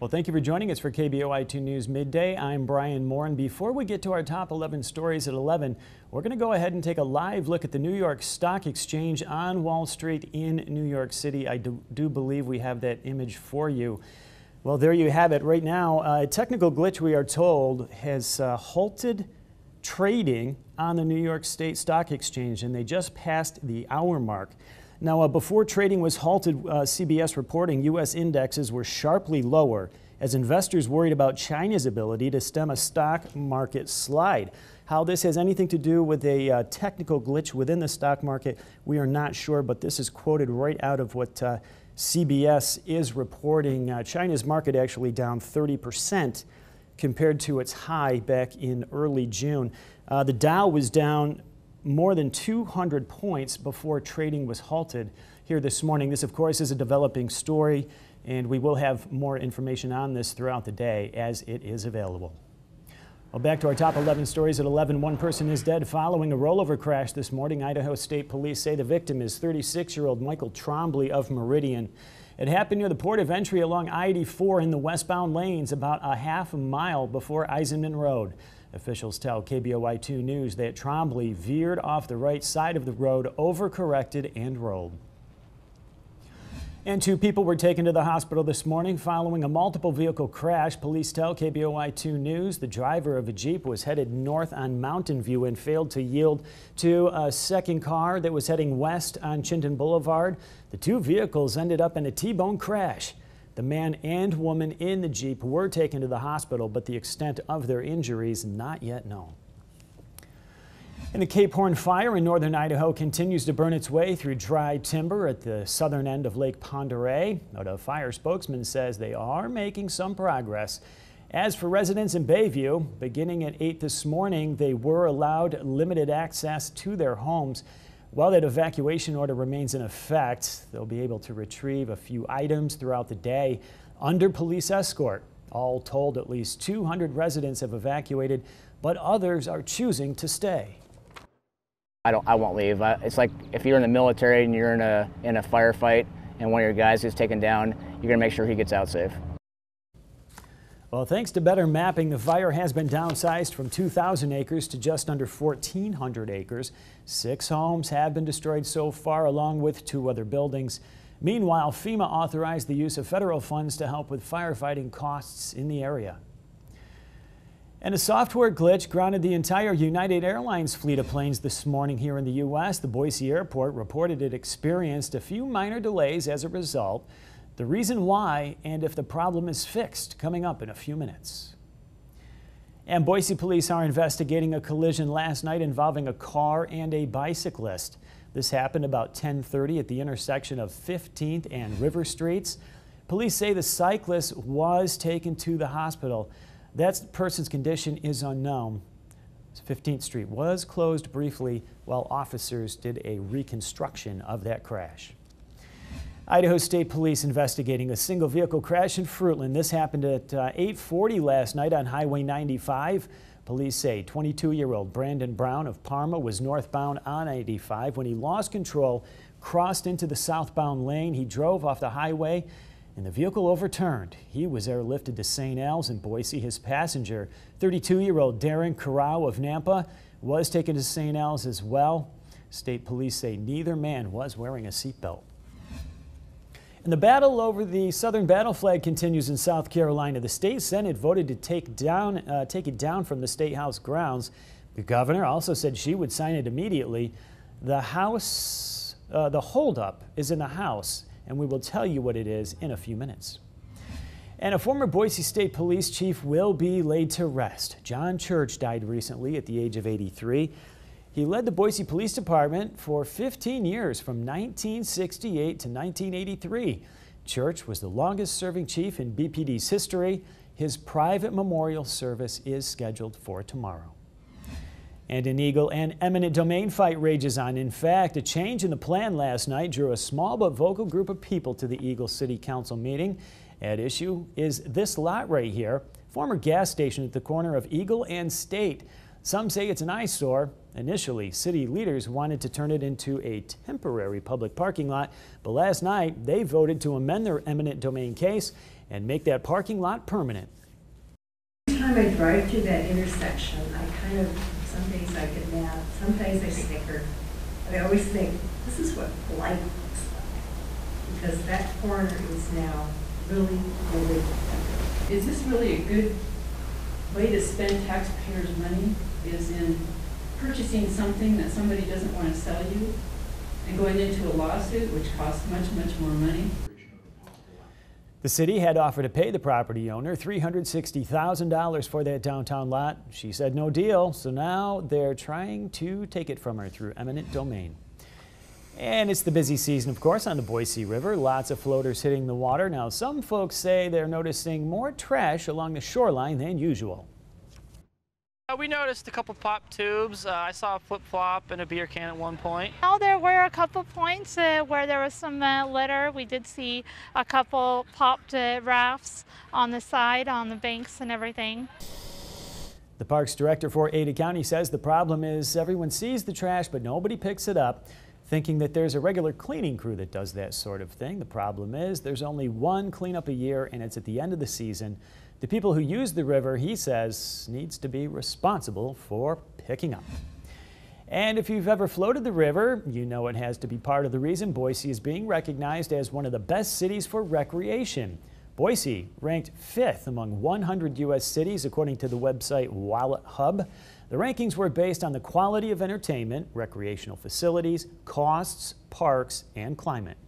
Well, thank you for joining us for KBOI2 News Midday. I'm Brian Moore, and before we get to our top 11 stories at 11, we're going to go ahead and take a live look at the New York Stock Exchange on Wall Street in New York City. I do believe we have that image for you. Well, there you have it. Right now, a technical glitch, we are told, has halted trading on the New York State Stock Exchange, and they just passed the hour mark. Now, before trading was halted, CBS reporting U.S. indexes were sharply lower as investors worried about China's ability to stem a stock market slide. How this has anything to do with a technical glitch within the stock market, we are not sure, but this is quoted right out of what CBS is reporting. China's market actually down 30% compared to its high back in early June. The Dow was down more than 200 points before trading was halted here this morning. This, of course, is a developing story, and we will have more information on this throughout the day as it is available. Well, back to our top 11 stories at 11. One person is dead following a rollover crash this morning. Idaho State Police say the victim is 36-year-old Michael Trombley of Meridian. It happened near the port of entry along I-84 in the westbound lanes about a half a mile before Eisenman Road. Officials tell KBOI2 News that Trombley veered off the right side of the road, overcorrected, and rolled. And two people were taken to the hospital this morning following a multiple vehicle crash. Police tell KBOI2 News the driver of a Jeep was headed north on Mountain View and failed to yield to a second car that was heading west on Chinton Boulevard. The two vehicles ended up in a T-bone crash. The man and woman in the Jeep were taken to the hospital, but the extent of their injuries not yet known. And the Cape Horn fire in northern Idaho continues to burn its way through dry timber at the southern end of Lake Pend Oreille. A fire spokesman says they are making some progress. As for residents in Bayview, beginning at 8 this morning, they were allowed limited access to their homes. While that evacuation order remains in effect, they'll be able to retrieve a few items throughout the day under police escort. All told, at least 200 residents have evacuated, but others are choosing to stay. I won't leave. It's like if you're in the military and you're in a firefight and one of your guys is taken down, you're going to make sure he gets out safe. Well, thanks to better mapping, the fire has been downsized from 2,000 acres to just under 1,400 acres. 6 homes have been destroyed so far, along with 2 other buildings. Meanwhile, FEMA authorized the use of federal funds to help with firefighting costs in the area. And a software glitch grounded the entire United Airlines fleet of planes this morning here in the U.S. The Boise airport reported it experienced a few minor delays as a result. The reason why and if the problem is fixed coming up in a few minutes. And Boise police are investigating a collision last night involving a car and a bicyclist. This happened about 10:30 at the intersection of 15th and River Streets. Police say the cyclist was taken to the hospital. That person's condition is unknown. 15th Street was closed briefly while officers did a reconstruction of that crash. Idaho State Police investigating a single vehicle crash in Fruitland. This happened at 8:40 last night on Highway 95. Police say 22-year-old Brandon Brown of Parma was northbound on 85 when he lost control, crossed into the southbound lane. He drove off the highway and the vehicle overturned. He was airlifted to St. Al's in Boise. His passenger, 32-year-old Darren Corral of Nampa, was taken to St. Al's as well. State police say neither man was wearing a seatbelt. And the battle over the Southern battle flag continues in South Carolina. The state Senate voted to take it down from the State House grounds. The governor also said she would sign it immediately. The holdup is in the House, and we will tell you what it is in a few minutes. And a former Boise State Police chief will be laid to rest. John Church died recently at the age of 83. He led the Boise Police Department for 15 years from 1968 to 1983. Church was the longest serving chief in BPD's history. His private memorial service is scheduled for tomorrow. And an eagle and eminent domain fight rages on. In fact, a change in the plan last night drew a small but vocal group of people to the Eagle City Council meeting. At issue is this lot right here, former gas station at the corner of Eagle and State. Some say it's an eyesore. Initially, city leaders wanted to turn it into a temporary public parking lot, but last night they voted to amend their eminent domain case and make that parking lot permanent. Every time I drive through that intersection, some days I get mad, some days I snicker, but I always think, this is what life looks like, because that corner is now really, really empty. Is this really a good way to spend taxpayers' money, is in purchasing something that somebody doesn't want to sell you and going into a lawsuit, which costs much, much more money? The city had offered to pay the property owner $360,000 for that downtown lot. She said no deal, so now they're trying to take it from her through eminent domain. And it's the busy season, of course, on the Boise River. Lots of floaters hitting the water. Now, some folks say they're noticing more trash along the shoreline than usual. We noticed a couple pop tubes. I saw a flip-flop and a beer can at one point. Now there were a couple points where there was some litter. We did see a couple popped rafts on the side, on the banks and everything. The parks director for Ada County says the problem is everyone sees the trash, but nobody picks it up, thinking that there's a regular cleaning crew that does that sort of thing. The problem is there's only one cleanup a year, and it's at the end of the season. The people who use the river, he says, needs to be responsible for picking up. And if you've ever floated the river, you know it has to be part of the reason Boise is being recognized as one of the best cities for recreation. Boise ranked 5th among 100 U.S. cities according to the website Wallet Hub. The rankings were based on the quality of entertainment, recreational facilities, costs, parks, and climate.